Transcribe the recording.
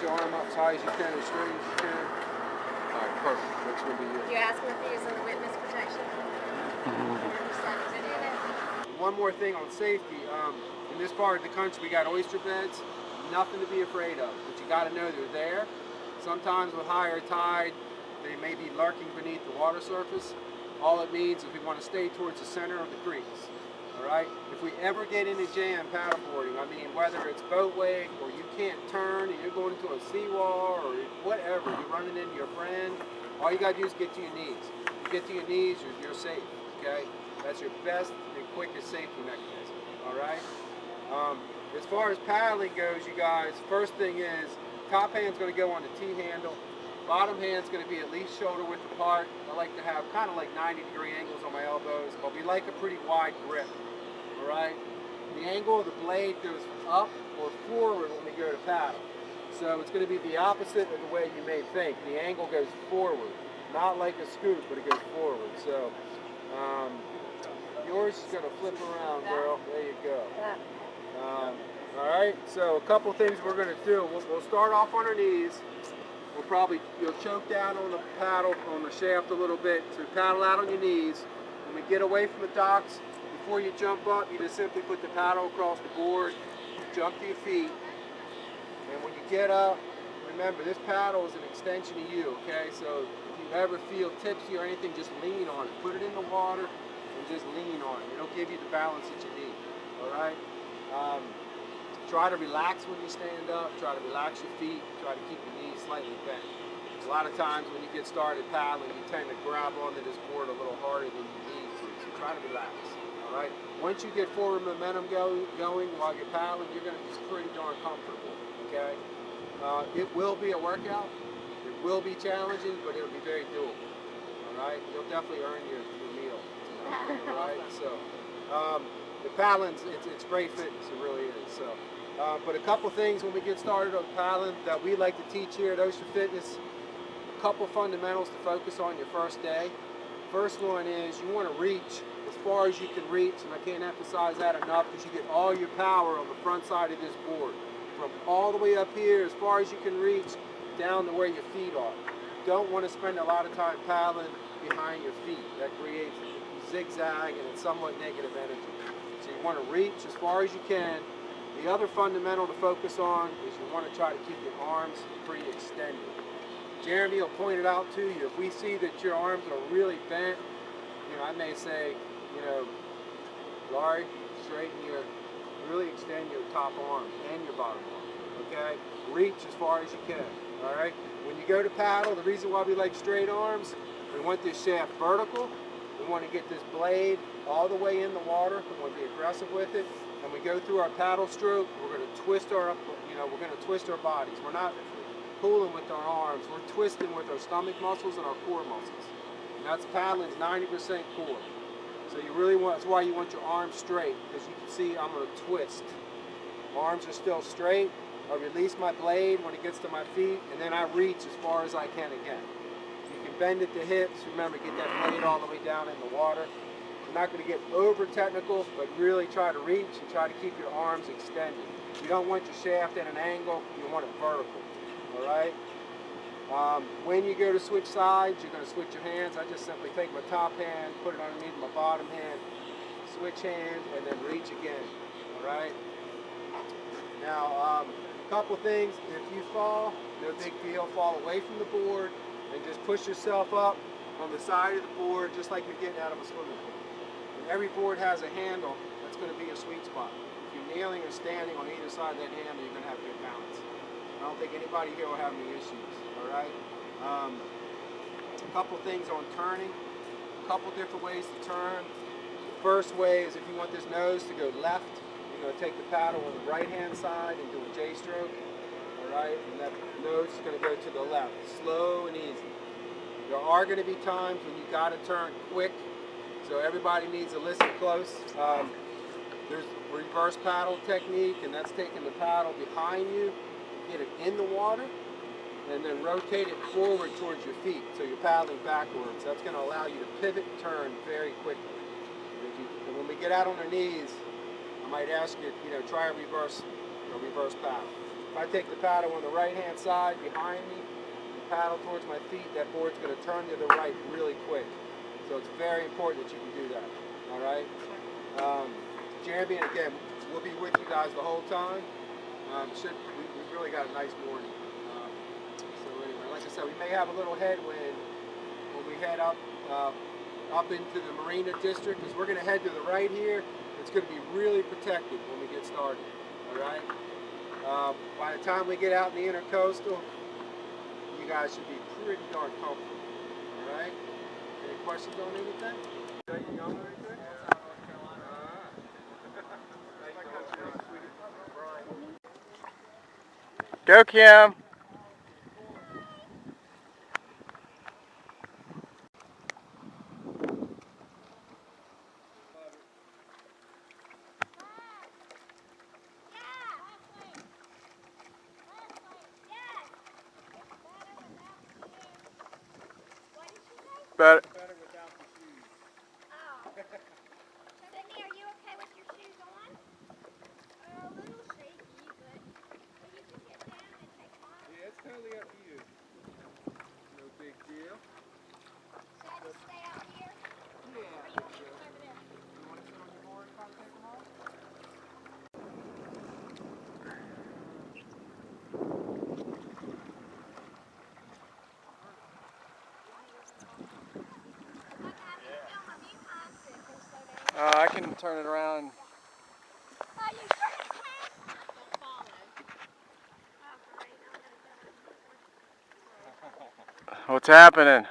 your arm up as high as you can, as straight as you can. All right, perfect. That's going to be you. You're asking if you're using the witness protection? One more thing on safety. In this part of the country, we got oyster beds. Nothing to be afraid of, but you got to know they're there. Sometimes with higher tide, they may be lurking beneath the water surface. All it means is we want to stay towards the center of the creeks. All right. If we ever get in a jam paddleboarding, I mean, whether it's boat wake or you can't turn and you're going into a seawall or whatever, you're running into your friend, all you got to do is get to your knees. You get to your knees, you're safe. Okay. That's your best and quickest safety mechanism. All right. As far as paddling goes, you guys, first thing is top hand's going to go on the T-handle. Bottom hand's going to be at least shoulder width apart. I like to have kind of like 90-degree angles on my elbows, but we like a pretty wide grip. All right. The angle of the blade goes up or forward when we go to paddle. So it's going to be the opposite of the way you may think. The angle goes forward, not like a scoop, but it goes forward. So yours is going to flip around, girl. There you go. All right, so a couple things we're going to do. We'll start off on our knees. You'll choke down on the paddle, on the shaft a little bit. So paddle out on your knees. When we get away from the docks, before you jump up, you just simply put the paddle across the board, jump to your feet. And when you get up, remember this paddle is an extension of you, okay? So if you ever feel tipsy or anything, just lean on it. Put it in the water and just lean on it. It'll give you the balance that you need, all right? Try to relax when you stand up. Try to relax your feet. Try to keep your knees slightly bent. A lot of times when you get started paddling, you tend to grab onto this board a little harder than you need to. So try to relax. All right. Once you get forward momentum going while you're paddling, you're going to be pretty darn comfortable. Okay. It will be a workout. It will be challenging, but it'll be very doable. All right. You'll definitely earn your meal tonight. All right. So. The paddling's, it's great fitness, it really is. So, but a couple things when we get started on paddling that we like to teach here at Ocean Fitness, a couple fundamentals to focus on your first day. First one is you want to reach as far as you can reach, and I can't emphasize that enough because you get all your power on the front side of this board. From all the way up here, as far as you can reach, down to where your feet are. Don't want to spend a lot of time paddling behind your feet. That creates zigzag and it's somewhat negative energy. So you want to reach as far as you can. The other fundamental to focus on is you want to try to keep your arms pretty extended. Jeremy will point it out to you. If we see that your arms are really bent, I may say, Laurie, really extend your top arm and your bottom arm, okay? Reach as far as you can, all right? When you go to paddle, the reason why we like straight arms, we want this shaft vertical. We want to get this blade all the way in the water. We want to be aggressive with it. And we go through our paddle stroke. We're going to twist we're going to twist our bodies. We're not pulling with our arms. We're twisting with our stomach muscles and our core muscles. And that's paddling's 90% core. So that's why you want your arms straight, because you can see I'm going to twist. Arms are still straight. I release my blade when it gets to my feet, and then I reach as far as I can again. You can bend at the hips. Remember, get that blade all the way down in the water. I'm not going to get over technical, but really try to reach and try to keep your arms extended. You don't want your shaft at an angle. You want it vertical. All right? When you go to switch sides, you're going to switch your hands. I just simply take my top hand, put it underneath my bottom hand, switch hand, and then reach again. All right? Now, a couple things. If you fall, no big deal. Fall away from the board and just push yourself up on the side of the board just like you're getting out of a swimming pool. And every board has a handle that's going to be a sweet spot. If you're kneeling or standing on either side of that handle, you're going to have good balance. I don't think anybody here will have any issues, all right? A couple things on turning, a couple different ways to turn. The first way is if you want this nose to go left, you're going to take the paddle on the right-hand side and do a J-stroke, all right? And that nose is going to go to the left, slow and easy. There are going to be times when you got to turn quick, so everybody needs to listen close. There's reverse paddle technique, and that's taking the paddle behind you, get it in the water, and then rotate it forward towards your feet, so you're paddling backwards. That's going to allow you to pivot and turn very quickly. And when we get out on our knees, I might ask you, try a reverse paddle. If I take the paddle on the right-hand side behind me, paddle towards my feet, that board's going to turn to the right really quick. So it's very important that you can do that. All right? Jeremy, and again, we'll be with you guys the whole time. We've really got a nice morning. So anyway, like I said, we may have a little headwind when we head up into the Marina District, because we're going to head to the right here. It's going to be really protected when we get started. All right? By the time we get out in the intercoastal, you guys should be pretty darn comfortable. All right? Any questions on anything? Anything on anything? Go, Kim. Better. Better without the shoes. Oh. Sydney, are you okay with your shoes on? A little shaky, but you can get down and take them off. Yeah, it's totally up to you. No big deal. Should I just stay out here? Yeah. Or you want me to come over there? You want to sit on your board if I take them off? I can turn it around. What's happening?